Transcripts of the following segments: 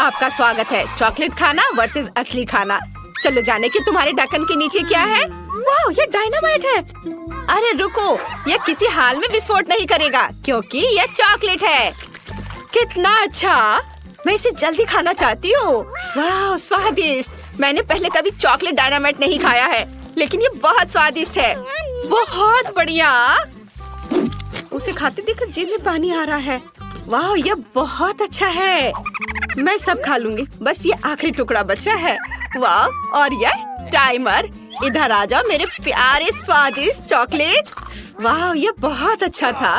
आपका स्वागत है। चॉकलेट खाना वर्सेस असली खाना। चलो जाने कि तुम्हारे ढक्कन के नीचे क्या है। वाह, ये डायनामाइट है। अरे रुको, ये किसी हाल में विस्फोट नहीं करेगा क्योंकि ये चॉकलेट है। कितना अच्छा, मैं इसे जल्दी खाना चाहती हूँ। वाह स्वादिष्ट। मैंने पहले कभी चॉकलेट डायनामाइट नहीं खाया है, लेकिन ये बहुत स्वादिष्ट है। बहुत बढ़िया। उसे खाते देखकर जीभ में पानी आ रहा है। वाह, ये बहुत अच्छा है। मैं सब खा लूंगी, बस ये आखिरी टुकड़ा बचा है। वाह, और ये टाइमर। इधर आ जाओ मेरे प्यारे स्वादिष्ट चॉकलेट। वाह, ये बहुत अच्छा था।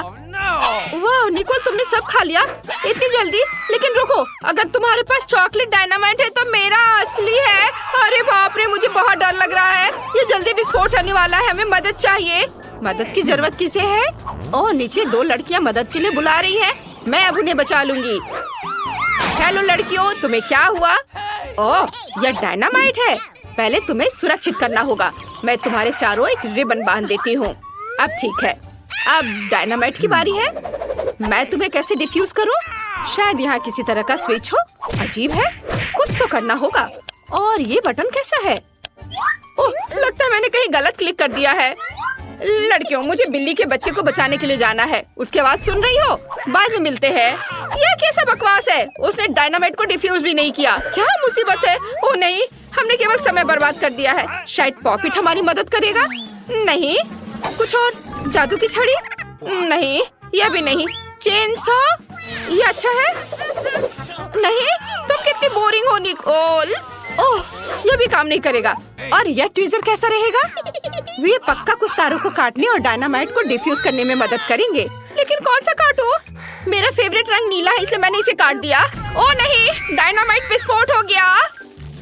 वाह निकोल, तुमने सब खा लिया इतनी जल्दी। लेकिन रुको, अगर तुम्हारे पास चॉकलेट डायनामाइट है तो मेरा असली है। अरे बाप रे, मुझे बहुत डर लग रहा है। ये जल्दी विस्फोट होने वाला है। हमें मदद चाहिए। मदद की जरूरत किसे है? ओह, नीचे 2 लड़कियां मदद के लिए बुला रही हैं। मैं अब उन्हें बचा लूंगी। हेलो लड़कियों, तुम्हें क्या हुआ? ओह, यह डायनामाइट है। पहले तुम्हें सुरक्षित करना होगा। मैं तुम्हारे चारों एक रिबन बांध देती हूँ। अब ठीक है, अब डायनामाइट की बारी है। मैं तुम्हें कैसे डिफ्यूज करूँ? शायद यहाँ किसी तरह का स्विच हो। अजीब है, कुछ तो करना होगा। और ये बटन कैसा है? ओह, लगता है मैंने कहीं गलत क्लिक कर दिया है। लड़कियों, मुझे बिल्ली के बच्चे को बचाने के लिए जाना है। उसकी आवाज सुन रही हो? बाद में मिलते हैं। यह कैसा बकवास है? उसने डायनामाइट को डिफ्यूज भी नहीं किया। क्या मुसीबत है? ओह नहीं, हमने केवल समय बर्बाद कर दिया है। शायद पॉपिट हमारी मदद करेगा। नहीं, कुछ और? जादू की छड़ी? नहीं, यह भी नहीं। Chain saw? ये अच्छा है? नहीं, तुम कितनी बोरिंग हो निकोल। ओह, यह भी काम नहीं करेगा। और यह ट्वीजर कैसा रहेगा? वे पक्का कुछ तारों को काटने और डायनामाइट को डिफ्यूज करने में मदद करेंगे। लेकिन कौन सा काटूं? मेरा फेवरेट रंग नीला है, इसलिए मैंने इसे काट दिया। ओह नहीं, डायनामाइट विस्फोट हो गया।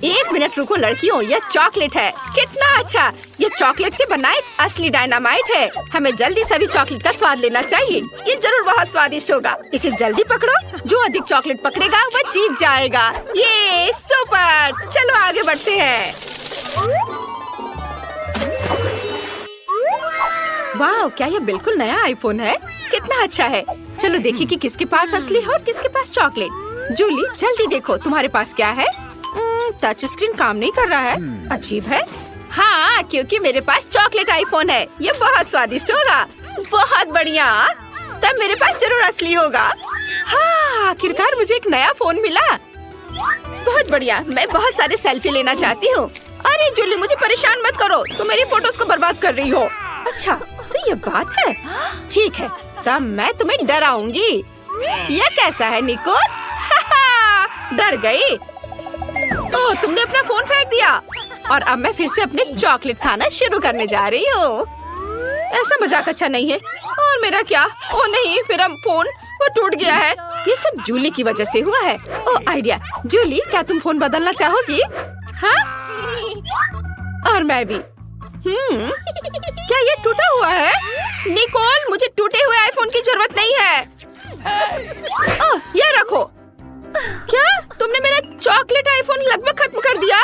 1 मिनट रुको लड़कियों, यह चॉकलेट है। कितना अच्छा, ये चॉकलेट से बना एक असली डायनामाइट है। हमें जल्दी सभी चॉकलेट का स्वाद लेना चाहिए। ये जरूर बहुत स्वादिष्ट होगा। इसे जल्दी पकड़ो। जो अधिक चॉकलेट पकड़ेगा वह जीत जाएगा। ये सुपर। चलो आगे बढ़ते हैं। वाह, क्या ये बिल्कुल नया आईफोन है? कितना अच्छा है। चलो देखिए कि किसके पास असली है और किसके पास चॉकलेट। जूली, जल्दी देखो तुम्हारे पास क्या है। टच स्क्रीन काम नहीं कर रहा है। अजीब है। हाँ, क्योंकि मेरे पास चॉकलेट आईफोन है। ये बहुत स्वादिष्ट होगा। बहुत बढ़िया, तब मेरे पास जरूर असली होगा। हाँ, आखिरकार मुझे एक नया फोन मिला। बहुत बढ़िया, मैं बहुत सारे सेल्फी लेना चाहती हूँ। अरे जूली, मुझे परेशान मत करो, तुम मेरी फोटोज को बर्बाद कर रही हो। अच्छा, तो ये बात है। ठीक है, तब मैं तुम्हें डराऊंगी। यह कैसा है निकोल? डर गई? ओह, तुमने अपना फोन फेंक दिया। और अब मैं फिर से अपने चॉकलेट खाना शुरू करने जा रही हूँ। ऐसा मजाक अच्छा नहीं है। और मेरा क्या? ओह नहीं, मेरा फोन वो टूट गया है। ये सब जूली की वजह से हुआ है। ओह आइडिया। जूली, क्या तुम फोन बदलना चाहोगी? हाँ, और मैं भी। क्या ये टूटा हुआ है? निकोल, मुझे टूटे हुए आईफोन की जरूरत नहीं है। ओह, ये रखो। क्या तुमने मेरा चॉकलेट आईफोन लगभग खत्म कर दिया?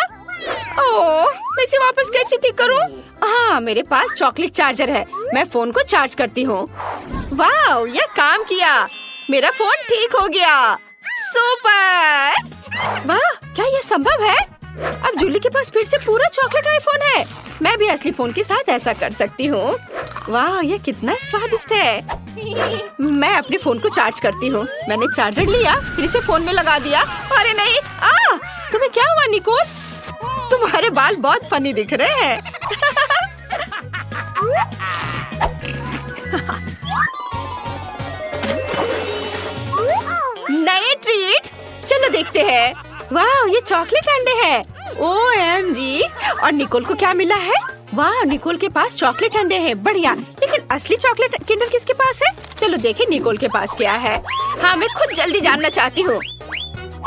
ओह, मैं इसे वापस कैसे ठीक करूं? हाँ, मेरे पास चॉकलेट चार्जर है। मैं फोन को चार्ज करती हूँ। वाह, यह काम किया। मेरा फोन ठीक हो गया। सुपर। वाह, क्या यह संभव है? अब जूली के पास फिर से पूरा चॉकलेट आईफोन है। मैं भी असली फोन के साथ ऐसा कर सकती हूँ। वाह, ये कितना स्वादिष्ट है। मैं अपने फोन को चार्ज करती हूँ। मैंने चार्जर लिया, फिर इसे फोन में लगा दिया। अरे नहीं, तुम्हें क्या हुआ निकोल? तुम्हारे बाल बहुत फनी दिख रहे हैं। नए ट्रीट्स, चलो देखते हैं। वाह, ये चॉकलेट अंडे हैं। OMG। और निकोल को क्या मिला है? वाह, निकोल के पास चॉकलेट अंडे हैं। बढ़िया, लेकिन असली चॉकलेट किंडर किसके पास है? चलो देखें निकोल के पास क्या है। हाँ, मैं खुद जल्दी जानना चाहती हूँ।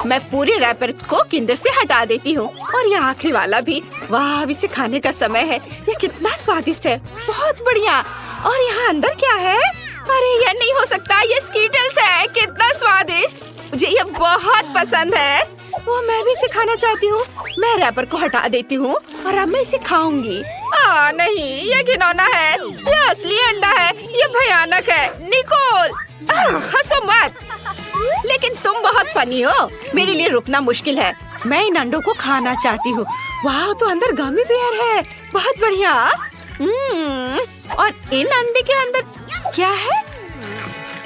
मैं पूरे रैपर को किंडर से हटा देती हूँ और ये आखिरी वाला भी। वाह, अब इसे खाने का समय है। ये कितना स्वादिष्ट है। बहुत बढ़िया। और यहाँ अंदर क्या है? अरे यह नहीं हो सकता, ये स्कीटल्स है। कितना स्वादिष्ट, मुझे ये बहुत पसंद है। वो मैं भी इसे खाना चाहती हूँ। मैं रैपर को हटा देती हूँ और अब मैं इसे खाऊंगी। नहीं, ये घिनौना है। ये असली अंडा है। ये भयानक है। निकोल, हंसो मत। लेकिन तुम बहुत फनी हो, मेरे लिए रुकना मुश्किल है। मैं इन अंडों को खाना चाहती हूँ। वाह, तो अंदर गमी बेयर है, बहुत बढ़िया। और इन अंडे के अंदर क्या है?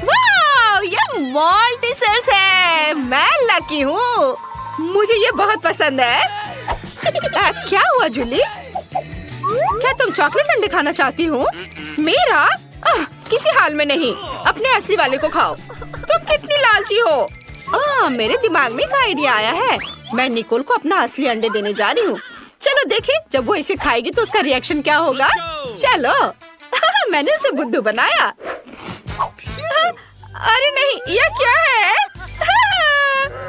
वाह, ये मॉल्टिसर्स है। मैं लकी हूँ, मुझे ये बहुत पसंद है। क्या हुआ जूली? क्या तुम चॉकलेट अंडे खाना चाहती हो? मेरा? किसी हाल में नहीं, अपने असली वाले को खाओ। तुम कितनी लालची हो। मेरे दिमाग में एक आइडिया आया है। मैं निकोल को अपना असली अंडे देने जा रही हूँ। चलो देखें, जब वो इसे खाएगी तो उसका रिएक्शन क्या होगा। चलो। मैंने उसे बुद्धू बनाया। अरे नहीं, ये क्या है?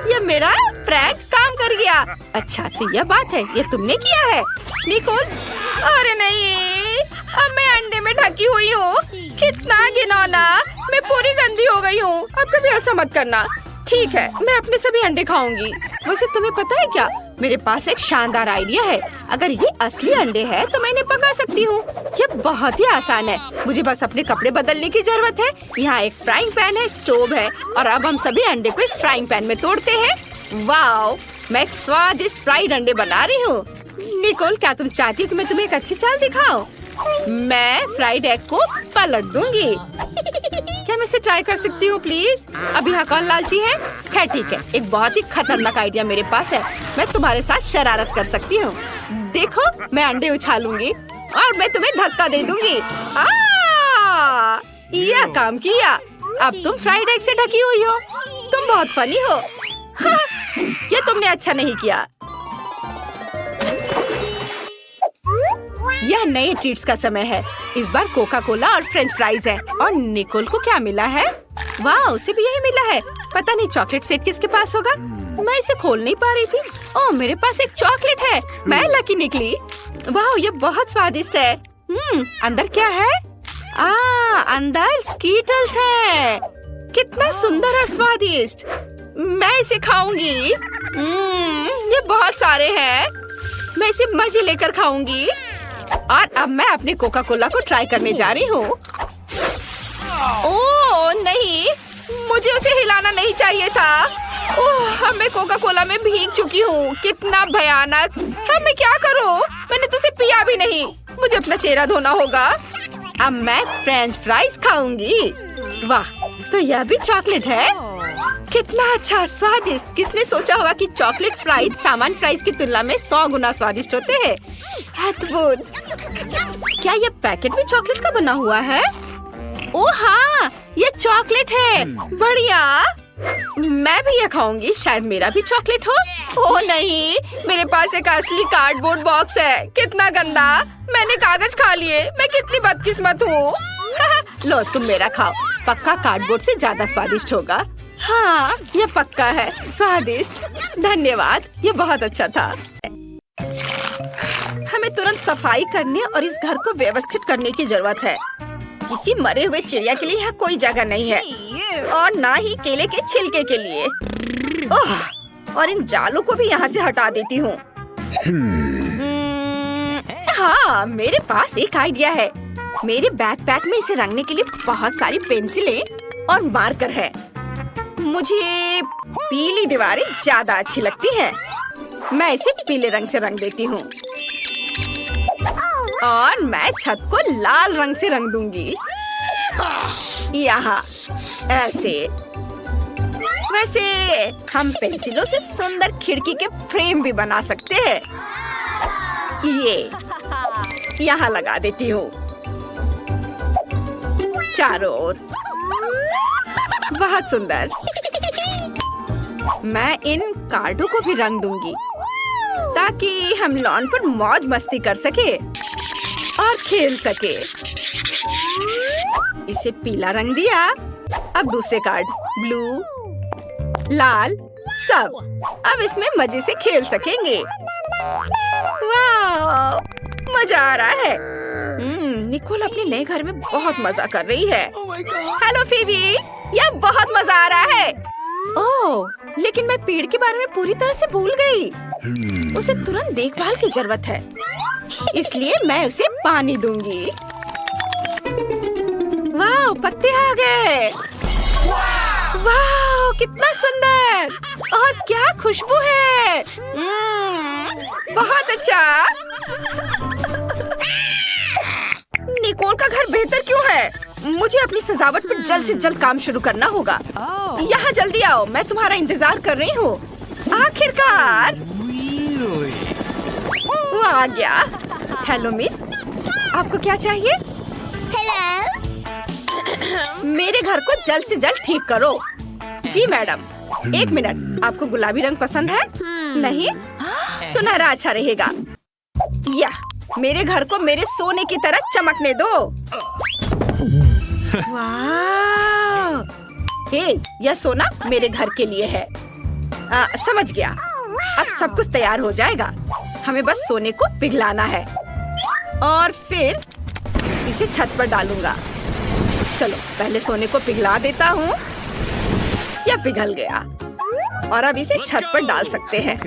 ये मेरा प्रैंक काम कर गया। अच्छा, तो यह बात है, ये तुमने किया है निकोल? अरे नहीं, अब मैं अंडे में ढकी हुई हूँ। कितना घिनौना, मैं पूरी गंदी हो गई हूँ। अब कभी ऐसा मत करना। ठीक है, मैं अपने सभी अंडे खाऊंगी। वैसे तुम्हें पता है क्या, मेरे पास एक शानदार आइडिया है। अगर ये असली अंडे हैं तो मैं इन्हें पका सकती हूँ। ये बहुत ही आसान है, मुझे बस अपने कपड़े बदलने की जरूरत है। यहाँ एक फ्राइंग पैन है, स्टोव है, और अब हम सभी अंडे को एक फ्राइंग पैन में तोड़ते हैं। वाओ, मैं एक स्वादिष्ट फ्राइड अंडे बना रही हूँ। निकोल, क्या तुम चाहती हो कि मैं तुम्हें एक अच्छी चाल दिखाऊं? मैं फ्राइड एग को पलट दूंगी। क्या मैं इसे ट्राई कर सकती हूँ प्लीज? अब यहाँ कौन लालची है? खैर ठीक है, एक बहुत ही खतरनाक आइडिया मेरे पास है। मैं तुम्हारे साथ शरारत कर सकती हूँ। देखो, मैं अंडे उछालूंगी और मैं तुम्हें धक्का दे दूंगी। यह काम किया। अब तुम फ्राइड एग से ढकी हुई हो। तुम बहुत फनी हो। ये तुमने अच्छा नहीं किया। यह नए ट्रीट्स का समय है। इस बार कोका कोला और फ्रेंच फ्राइज है। और निकोल को क्या मिला है? वाह, उसे भी यही मिला है। पता नहीं चॉकलेट सेट किसके पास होगा। मैं इसे खोल नहीं पा रही थी। ओह, मेरे पास एक चॉकलेट है। मैं लकी निकली। वाह, ये बहुत स्वादिष्ट है। अंदर क्या है? अंदर स्कीटल्स है। कितना सुंदर और स्वादिष्ट। मैं इसे खाऊंगी। ये बहुत सारे हैं। मैं इसे मजे लेकर खाऊंगी। और अब मैं अपने कोका कोला को ट्राई करने जा रही हूँ। ओह नहीं, मुझे उसे हिलाना नहीं चाहिए था। ओह, अब मैं कोका कोला में भीग चुकी हूँ। कितना भयानक। अब मैं क्या करूँ? मैंने तो उसे पिया भी नहीं। मुझे अपना चेहरा धोना होगा। अब मैं फ्रेंच फ्राइज खाऊंगी। वाह, तो यह भी चॉकलेट है। कितना अच्छा, स्वादिष्ट। किसने सोचा होगा कि चॉकलेट फ्राइज सामान्य फ्राइज की तुलना में 100 गुना स्वादिष्ट होते हैं। अद्भुत। क्या ये पैकेट भी चॉकलेट का बना हुआ है? ओह हाँ, ये चॉकलेट है। बढ़िया, मैं भी ये खाऊंगी। शायद मेरा भी चॉकलेट हो। ओह नहीं, मेरे पास एक असली कार्डबोर्ड बॉक्स है। कितना गंदा। मैंने कागज खा लिए। मैं कितनी बदकिस्मत हूँ। लो, तुम मेरा खाओ। पक्का कार्डबोर्ड से ज्यादा स्वादिष्ट होगा। हाँ, ये पक्का है स्वादिष्ट। धन्यवाद, ये बहुत अच्छा था। हमें तुरंत सफाई करने और इस घर को व्यवस्थित करने की जरूरत है। किसी मरे हुए चिड़िया के लिए यहाँ कोई जगह नहीं है, और ना ही केले के छिलके के लिए। ओह, और इन जालों को भी यहाँ से हटा देती हूँ। हाँ, मेरे पास एक आइडिया है। मेरे बैकपैक में इसे रंगने के लिए बहुत सारी पेंसिलें और मार्कर है। मुझे पीली दीवारें ज्यादा अच्छी लगती हैं। मैं इसे पीले रंग से रंग देती हूँ। और मैं छत को लाल रंग से रंग दूंगी। यहाँ ऐसे। वैसे हम पेंसिलों से सुंदर खिड़की के फ्रेम भी बना सकते हैं। ये यहाँ लगा देती हूँ, चारों ओर। बहुत सुंदर। मैं इन कार्डों को भी रंग दूंगी ताकि हम लॉन पर मौज मस्ती कर सके और खेल सके। इसे पीला रंग दिया। अब दूसरे कार्ड ब्लू, लाल, सब। अब इसमें मजे से खेल सकेंगे। वाह, मजा आ रहा है। निकोल अपने नए घर में बहुत मजा कर रही है। हेलो फीबी, यह बहुत मजा आ रहा है। ओह, लेकिन मैं पेड़ के बारे में पूरी तरह से भूल गई। उसे तुरंत देखभाल की जरूरत है, इसलिए मैं उसे पानी दूंगी। वाह, पत्ते आ गए। वाह, कितना सुंदर और क्या खुशबू है। बहुत अच्छा। निकोल का घर बेहतर क्यों है? मुझे अपनी सजावट पर जल्द से जल्द काम शुरू करना होगा। यहाँ जल्दी आओ, मैं तुम्हारा इंतजार कर रही हूँ। आखिरकार वो आ गया। हेलो मिस, आपको क्या चाहिए? मेरे घर को जल्द से जल्द ठीक करो। जी मैडम। एक मिनट, आपको गुलाबी रंग पसंद है? नहीं, सुनहरा अच्छा रहेगा। या मेरे घर को मेरे सोने की तरह चमकने दो। वाह! हे, यह सोना मेरे घर के लिए है। समझ गया। अब सब कुछ तैयार हो जाएगा। हमें बस सोने को पिघलाना है और फिर इसे छत पर डालूंगा। चलो पहले सोने को पिघला देता हूँ। यह पिघल गया और अब इसे छत पर डाल सकते हैं।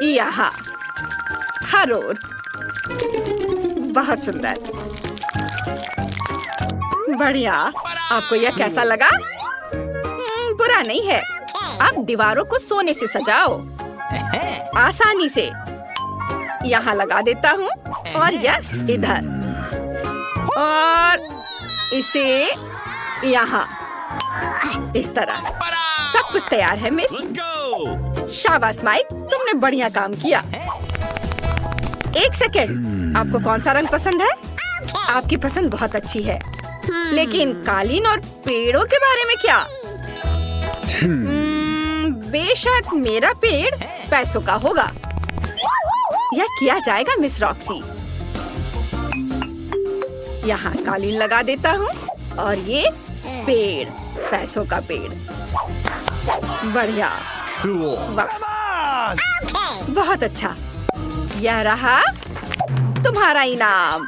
यहाँ हर ओर। बहुत सुंदर, बढ़िया। आपको यह कैसा लगा? बुरा नहीं है। अब दीवारों को सोने से सजाओ आसानी से। यहाँ लगा देता हूँ और यह इधर और इसे यहाँ इस तरह। सब कुछ तैयार है मिस। शाबाश माइक, तुमने बढ़िया काम किया। एक सेकेंड, आपको कौन सा रंग पसंद है? आपकी पसंद बहुत अच्छी है, लेकिन कालीन और पेड़ों के बारे में क्या? बेशक मेरा पेड़ पैसों का होगा। यह किया जाएगा मिस रॉक्सी। यहाँ कालीन लगा देता हूँ और ये पेड़, पैसों का पेड़। बढ़िया। वाह, बहुत अच्छा। यह रहा तुम्हारा इनाम।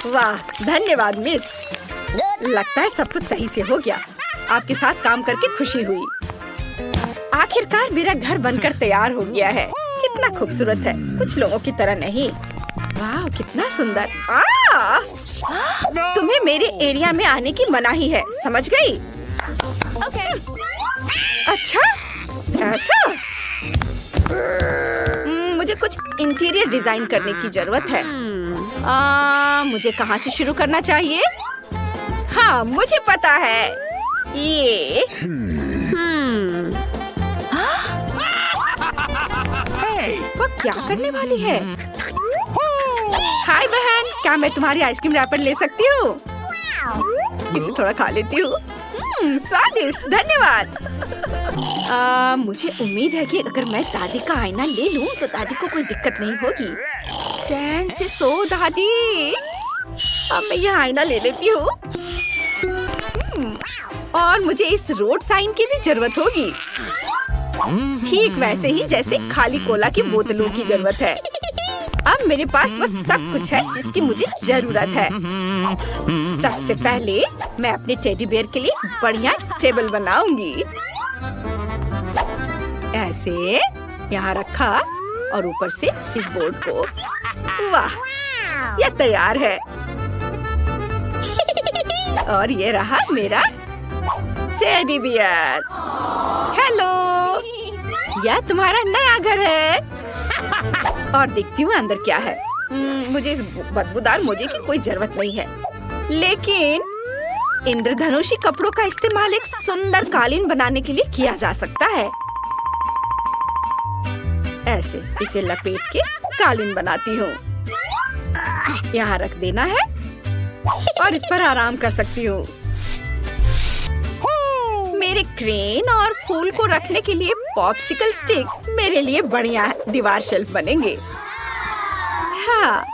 वाह, धन्यवाद मिस। लगता है सब कुछ सही से हो गया। आपके साथ काम करके खुशी हुई। आखिरकार मेरा घर बनकर तैयार हो गया है। कितना खूबसूरत है, कुछ लोगों की तरह नहीं। वाह, कितना सुंदर। तुम्हें मेरे एरिया में आने की मनाही है, समझ गई? अच्छा, ऐसा? मुझे कुछ इंटीरियर डिजाइन करने की जरूरत है। मुझे कहाँ से शुरू करना चाहिए? हाँ, मुझे पता है। ये वो क्या करने वाली है? हाय बहन, क्या मैं तुम्हारी आइसक्रीम रैपर ले सकती हूँ? इसे थोड़ा खा लेती हूँ। स्वादिष्ट, धन्यवाद। मुझे उम्मीद है कि अगर मैं दादी का आईना ले लूं तो दादी को कोई दिक्कत नहीं होगी। चैन से सो दादी। अब मैं यह आईना ले लेती हूँ। और मुझे इस रोड साइन की भी जरूरत होगी, ठीक वैसे ही जैसे खाली कोला की बोतलों की जरूरत है। अब मेरे पास बस सब कुछ है जिसकी मुझे जरूरत है। सबसे पहले मैं अपने टेडी बेयर के लिए बढ़िया टेबल बनाऊंगी। ऐसे यहाँ रखा और ऊपर से इस बोर्ड को। वाह, यह तैयार है। और ये रहा मेरा टेडी बियर। हेलो, यह तुम्हारा नया घर है। और देखती हूँ अंदर क्या है। मुझे इस बदबूदार मोजे की कोई जरूरत नहीं है, लेकिन इंद्रधनुषी कपड़ों का इस्तेमाल एक सुंदर कालीन बनाने के लिए किया जा सकता है। ऐसे इसे लपेट के कालीन बनाती हूँ। यहाँ रख देना है और इस पर आराम कर सकती हूँ। मेरे क्रेन और फूल को रखने के लिए पॉप्सिकल स्टिक मेरे लिए बढ़िया दीवार शेल्फ बनेंगे। हाँ,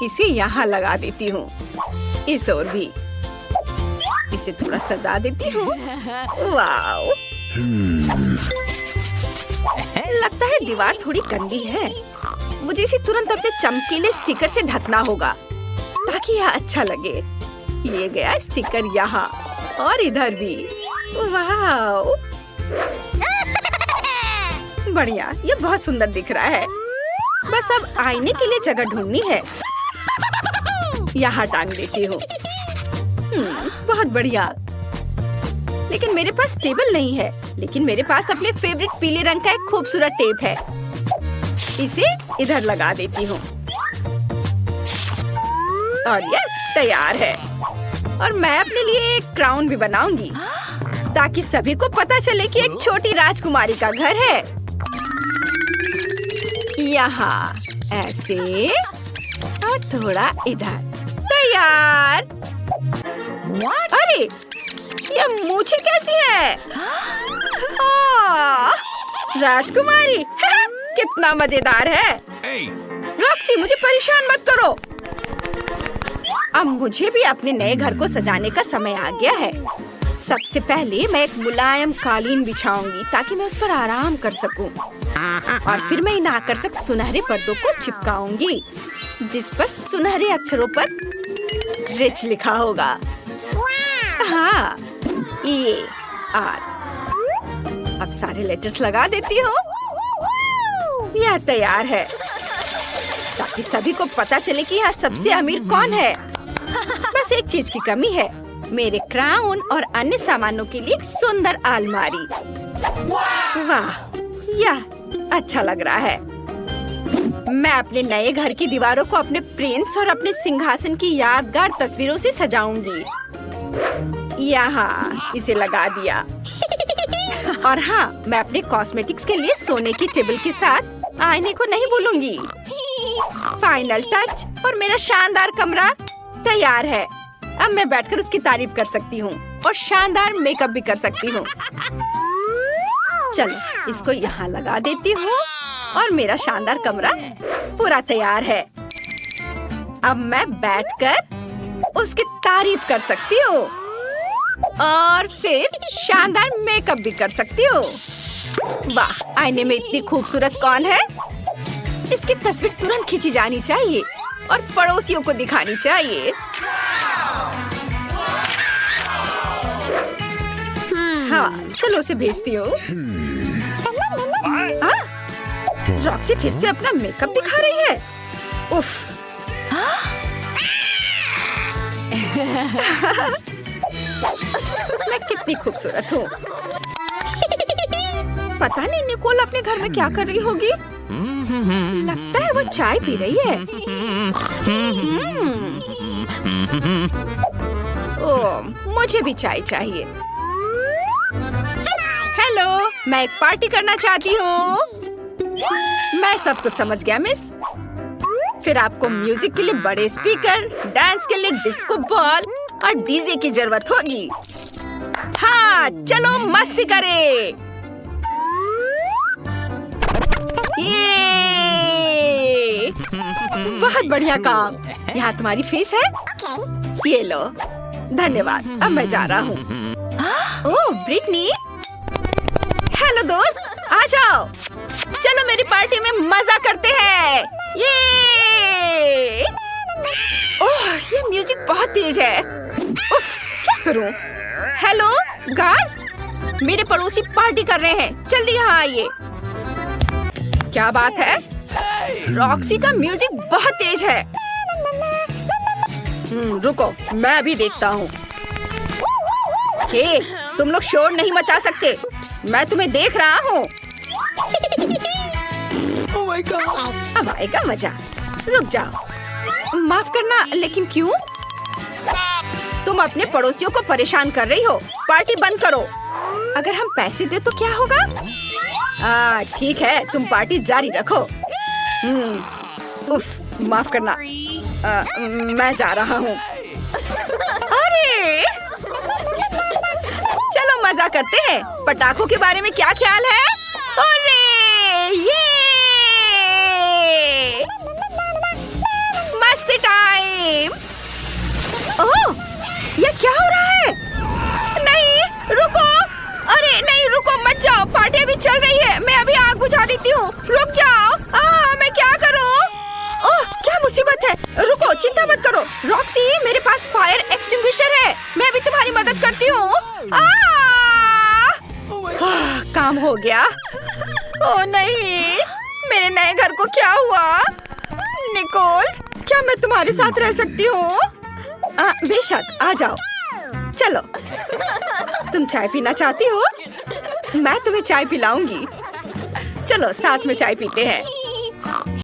इसे यहाँ लगा देती हूँ। इस ओर भी इसे थोड़ा सजा देती हूँ। वाव, लगता है दीवार थोड़ी गंदी है। मुझे इसे तुरंत अपने चमकीले स्टिकर से ढकना होगा ताकि यह अच्छा लगे। ये गया स्टिकर यहाँ और इधर भी। वाव, बढ़िया, ये बहुत सुंदर दिख रहा है। बस अब आईने के लिए जगह ढूंढनी है। यहाँ टांग देती हूँ। बहुत बहुत बढ़िया। लेकिन मेरे पास टेबल नहीं है, लेकिन मेरे पास अपने फेवरेट पीले रंग का एक खूबसूरत टेप है। इसे इधर लगा देती हूँ और ये तैयार है। और मैं अपने लिए एक क्राउन भी बनाऊंगी ताकि सभी को पता चले कि एक छोटी राजकुमारी का घर है। यहाँ ऐसे और थोड़ा इधर। तैयार। अरे ये मूछें कैसी है? राजकुमारी कितना मजेदार है। रॉक्सी मुझे परेशान मत करो। अब मुझे भी अपने नए घर को सजाने का समय आ गया है। सबसे पहले मैं एक मुलायम कालीन बिछाऊंगी ताकि मैं उस पर आराम कर सकूं। और फिर मैं इन आकर्षक सुनहरे पर्दों को चिपकाऊंगी जिस पर सुनहरे अक्षरों पर रिच लिखा होगा। हाँ, ये आर। अब सारे लेटर्स लगा देती हूँ। यह तैयार है ताकि सभी को पता चले कि यहाँ सबसे अमीर कौन है। बस एक चीज की कमी है, मेरे क्राउन और अन्य सामानों के लिए एक सुंदर अलमारी। वाह, यह अच्छा लग रहा है। मैं अपने नए घर की दीवारों को अपने प्रिंस और अपने सिंहासन की यादगार तस्वीरों से सजाऊंगी। यहाँ इसे लगा दिया। और हाँ, मैं अपने कॉस्मेटिक्स के लिए सोने की टेबल के साथ आईने को नहीं भूलूंगी। फाइनल टच और मेरा शानदार कमरा तैयार है। अब मैं बैठकर उसकी तारीफ कर सकती हूँ और शानदार मेकअप भी कर सकती हूँ। चलो इसको यहाँ लगा देती हूँ और मेरा शानदार कमरा पूरा तैयार है। अब मैं बैठकर उसकी तारीफ कर सकती हूँ और फिर शानदार मेकअप भी कर सकती हूँ। वाह, आईने में इतनी खूबसूरत कौन है? इसकी तस्वीर तुरंत खींची जानी चाहिए और पड़ोसियों को दिखानी चाहिए। हाँ, चलो उसे भेजती हूँ। रॉक्सी फिर से अपना मेकअप दिखा रही है। उफ। मैं कितनी खूबसूरत हूँ। पता नहीं निकोल अपने घर में क्या कर रही होगी। लगता है वो चाय पी रही है। ओह, मुझे भी चाय चाहिए। हेलो, मैं एक पार्टी करना चाहती हूँ। मैं सब कुछ समझ गया मिस। फिर आपको म्यूजिक के लिए बड़े स्पीकर, डांस के लिए डिस्को बॉल और डीजे की जरूरत होगी। हाँ, चलो मस्ती करें। ये बहुत बढ़िया काम। यहाँ तुम्हारी फीस है। ये लो। धन्यवाद। अब मैं जा रहा हूँ। ओह, ब्रिटनी। हेलो दोस्त, आ जाओ। चलो मेरी पार्टी में मजा करते हैं। ये ओह, ये म्यूजिक बहुत तेज है। उफ, क्या करूं? हेलो गार्ड, मेरे पड़ोसी पार्टी कर रहे हैं। जल्दी यहाँ आइए। क्या बात है? रॉक्सी का म्यूजिक बहुत तेज है। रुको, मैं भी देखता हूँ। हे, तुम लोग शोर नहीं मचा सकते। मैं तुम्हें देख रहा हूँ। Oh my God! अब आएगा मजा। रुक जाओ। माफ करना, लेकिन क्यों? तुम अपने पड़ोसियों को परेशान कर रही हो। पार्टी बंद करो। अगर हम पैसे दे तो क्या होगा? ठीक है, तुम पार्टी जारी रखो। उफ, माफ करना। मैं जा रहा हूँ। अरे, चलो मजा करते हैं। पटाखों के बारे में क्या ख्याल है? अरे, ये मस्ती टाइम। ओह, ये क्या हो रहा है? नहीं, रुको। अरे नहीं, रुको मत जाओ। पार्टी अभी चल रही है। मैं अभी आग बुझा देती हूँ। रुक जाओ। मैं क्या करूँ? ओह, क्या मुसीबत है। रुको, चिंता मत करो। रॉक्सी, मेरे पास फायर एक्सटिंग्विशर है। मैं अभी तुम्हारी मदद करती हूँ। काम हो गया। ओह नहीं, मेरे नए घर को क्या हुआ? निकोल, क्या मैं तुम्हारे साथ रह सकती हूँ? बेशक, आ जाओ। चलो, तुम चाय पीना चाहती हो? मैं तुम्हें चाय पिलाऊंगी। चलो साथ में चाय पीते हैं।